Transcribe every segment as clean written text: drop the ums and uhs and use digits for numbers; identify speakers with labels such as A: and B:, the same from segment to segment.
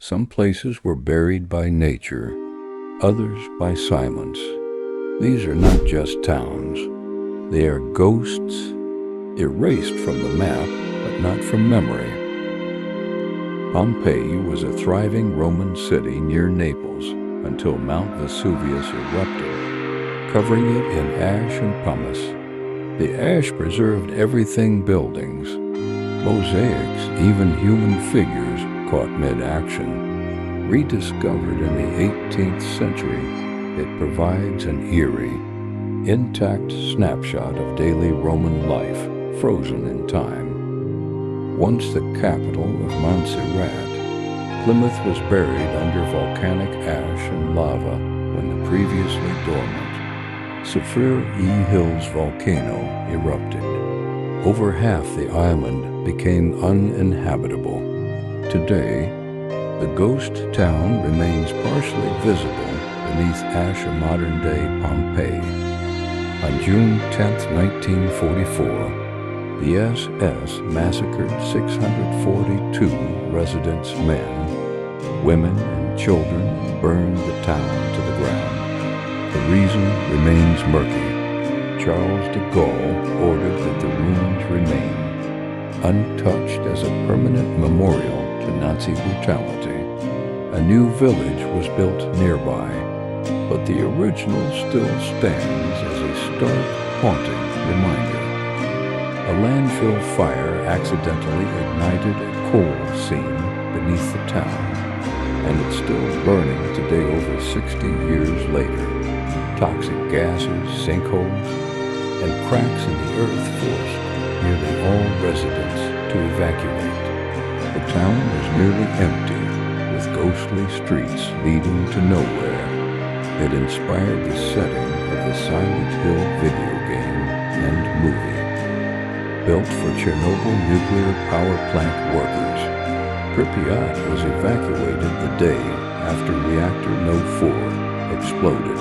A: Some places were buried by nature, others by silence. These are not just towns. They are ghosts, erased from the map, but not from memory. Pompeii was a thriving Roman city near Naples until Mount Vesuvius erupted, covering it in ash and pumice. The ash preserved everything: buildings, mosaics, even human figures caught mid-action. Rediscovered in the 18th century, it provides an eerie, intact snapshot of daily Roman life, frozen in time. Once the capital of Montserrat, Plymouth was buried under volcanic ash and lava when the previously dormant Saphir E. Hills volcano erupted. Over half the island became uninhabitable. Today, the ghost town remains partially visible beneath ash of modern-day Pompeii. On June 10, 1944, the SS massacred 642 residents, men, women, and children, and burned the town to the ground. The reason remains murky. Charles de Gaulle ordered that the ruins remain untouched as a permanent memorial to Nazi brutality. A new village was built nearby, but the original still stands as a stark, haunting reminder. A landfill fire accidentally ignited a coal seam beneath the town, and it's still burning today over 60 years later. Toxic gases, sinkholes, and cracks in the earth forced nearly all residents to evacuate. The town was nearly empty, with ghostly streets leading to nowhere. It inspired the setting of the Silent Hill video game and movie. Built for Chernobyl nuclear power plant workers, Pripyat was evacuated the day after reactor No. 4 exploded.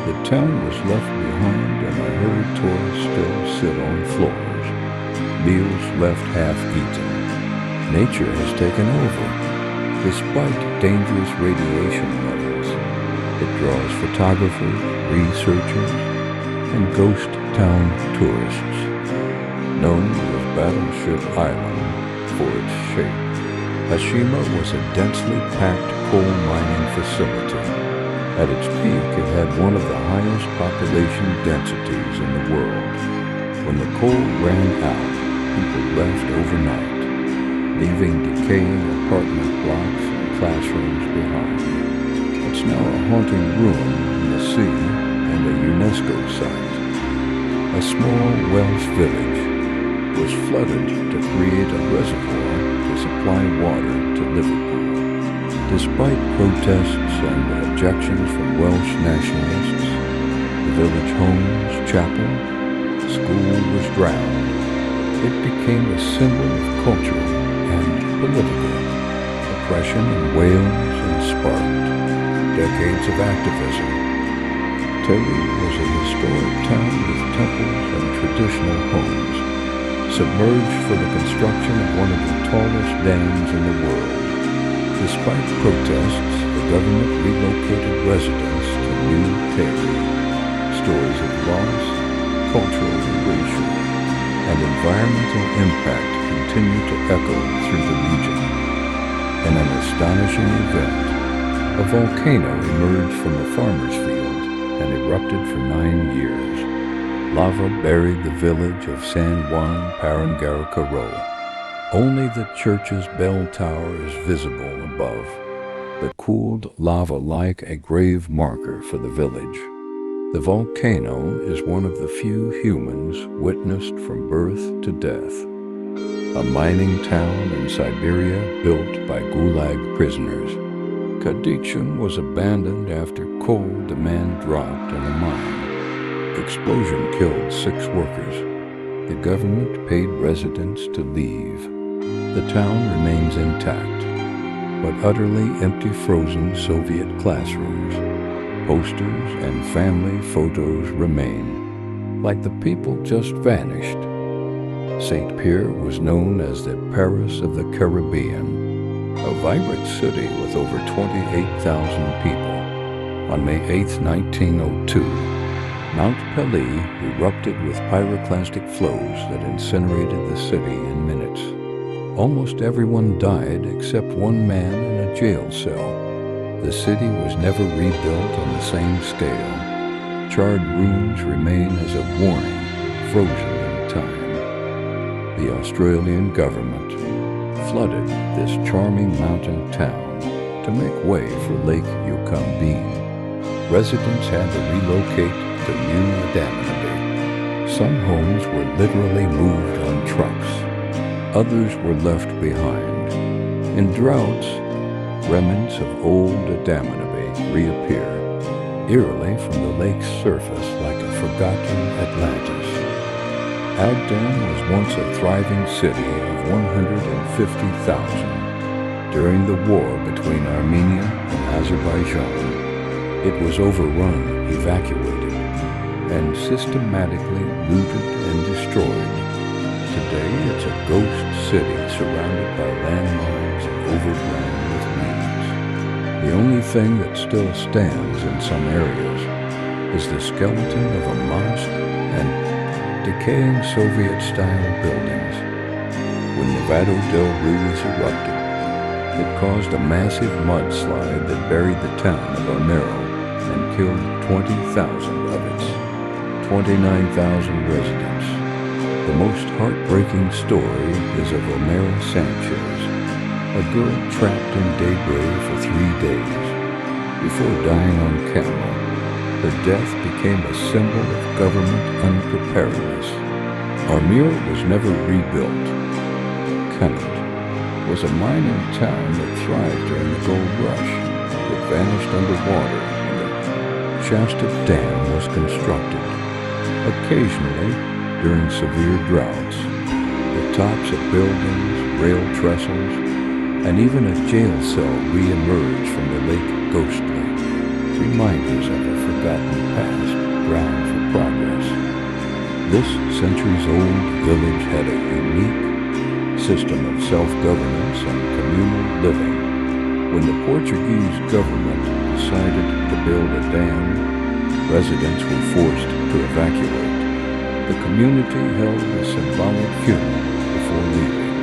A: The town was left behind, and I heard tourists still sit on floors, meals left half-eaten. Nature has taken over. Despite dangerous radiation levels, it draws photographers, researchers, and ghost town tourists. Known as Battleship Island for its shape, Hashima was a densely packed coal mining facility. At its peak, it had one of the highest population densities in the world. When the coal ran out, people left overnight, leaving decaying apartment blocks and classrooms behind. It's now a haunting ruin in the sea and a UNESCO site. A small Welsh village was flooded to create a reservoir to supply water to Liverpool. Despite protests and objections from Welsh nationalists, the village homes, chapel, school was drowned. It became a symbol of cultural and political oppression in Wales and sparked decades of activism. Terry was a historic town with temples and traditional homes, submerged for the construction of one of the tallest dams in the world. Despite protests, the government relocated residents to New Terry. Stories of loss, cultural and racial, and environmental impact continue to echo through the region. In an astonishing event, a volcano emerged from a farmer's field and erupted for 9 years. Lava buried the village of San Juan Parangaricaro. Only the church's bell tower is visible above, the cooled lava like a grave marker for the village. The volcano is one of the few humans witnessed from birth to death. A mining town in Siberia built by Gulag prisoners. Kadichum was abandoned after coal demand dropped in a mine. Explosion killed 6 workers. The government paid residents to leave. The town remains intact, but utterly empty frozen Soviet classrooms. Posters and family photos remain, like the people just vanished. St. Pierre was known as the Paris of the Caribbean, a vibrant city with over 28,000 people. On May 8, 1902, Mount Pelée erupted with pyroclastic flows that incinerated the city in minutes. Almost everyone died except one man in a jail cell. The city was never rebuilt on the same scale. Charred ruins remain as a warning, frozen in time. The Australian government flooded this charming mountain town to make way for Lake Yucambine. Residents had to relocate to New Adamanabe. Some homes were literally moved on trucks. Others were left behind. In droughts, remnants of old Adamanabe reappear, eerily from the lake's surface like a forgotten Atlantis. Agdam was once a thriving city of 150,000. During the war between Armenia and Azerbaijan, it was overrun, evacuated, and systematically looted and destroyed. Today it's a ghost city surrounded by landmines and overgrown with weeds. The only thing that still stands in some areas is the skeleton of a mosque and decaying Soviet-style buildings. When Nevado del Ruiz erupted, it caused a massive mudslide that buried the town of Armero and killed 20,000 of its 29,000 residents. The most heartbreaking story is of Omera Sanchez, a girl trapped in debris for 3 days. Before dying on camera, her death became a symbol of government unpreparedness. Armero was never rebuilt. Canut was a mining town that thrived during the gold rush. It vanished underwater and the Shasta Dam was constructed. Occasionally, during severe droughts, the tops of buildings, rail trestles, and even a jail cell re-emerge from the lake ghostly, reminders of a forgotten past ground for progress. This centuries-old village had a unique system of self-governance and communal living. When the Portuguese government decided to build a dam, residents were forced to evacuate. The community held a symbolic funeral before leaving.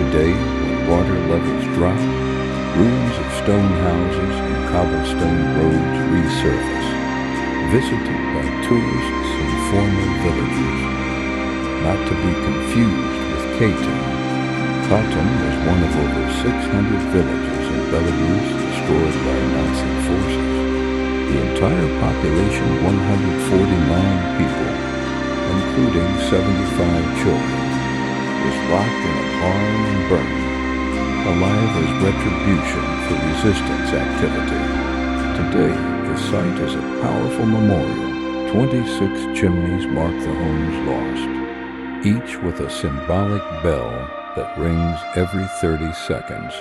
A: Today, when water levels drop, ruins of stone houses and cobblestone roads resurface, visited by tourists and former villagers. Not to be confused with Katyn. Katyn was one of over 600 villages in Belarus destroyed by Nazi forces. The entire population, 149 people, including 75 children, was locked in a barn and burned, alive as retribution for resistance activity. Today, the site is a powerful memorial. 26 chimneys mark the homes lost, each with a symbolic bell that rings every 30 seconds.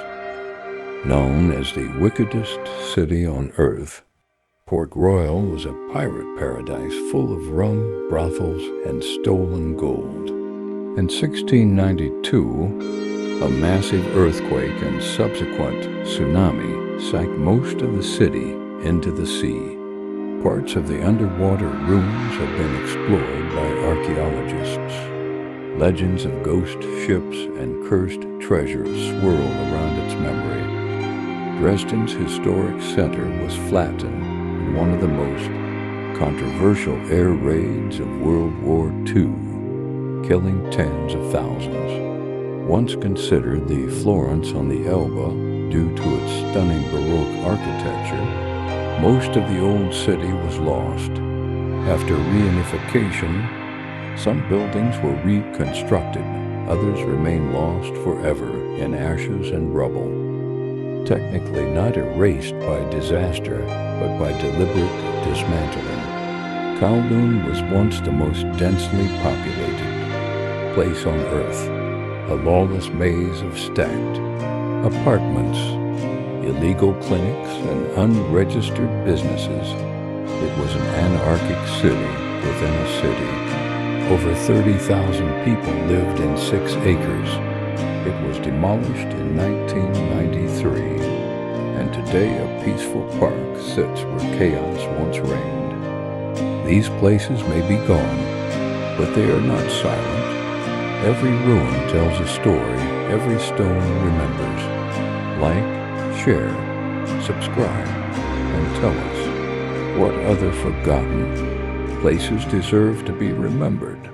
A: Known as the wickedest city on earth, Port Royal was a pirate paradise full of rum, brothels, and stolen gold. In 1692, a massive earthquake and subsequent tsunami sank most of the city into the sea. Parts of the underwater ruins have been explored by archaeologists. Legends of ghost ships and cursed treasures swirl around its memory. Dresden's historic center was flattened in one of the most controversial air raids of World War II, killing tens of thousands. Once considered the Florence on the Elbe due to its stunning Baroque architecture, most of the old city was lost. After reunification, some buildings were reconstructed, others remain lost forever in ashes and rubble. Technically not erased by disaster, but by deliberate dismantling. Kowloon was once the most densely populated place on Earth, a lawless maze of stacked apartments, illegal clinics, and unregistered businesses. It was an anarchic city within a city. Over 30,000 people lived in 6 acres. It was demolished in 1993, and today a peaceful park sits where chaos once reigned. These places may be gone, but they are not silent. Every ruin tells a story, every stone remembers. Like, share, subscribe, and tell us what other forgotten places deserve to be remembered.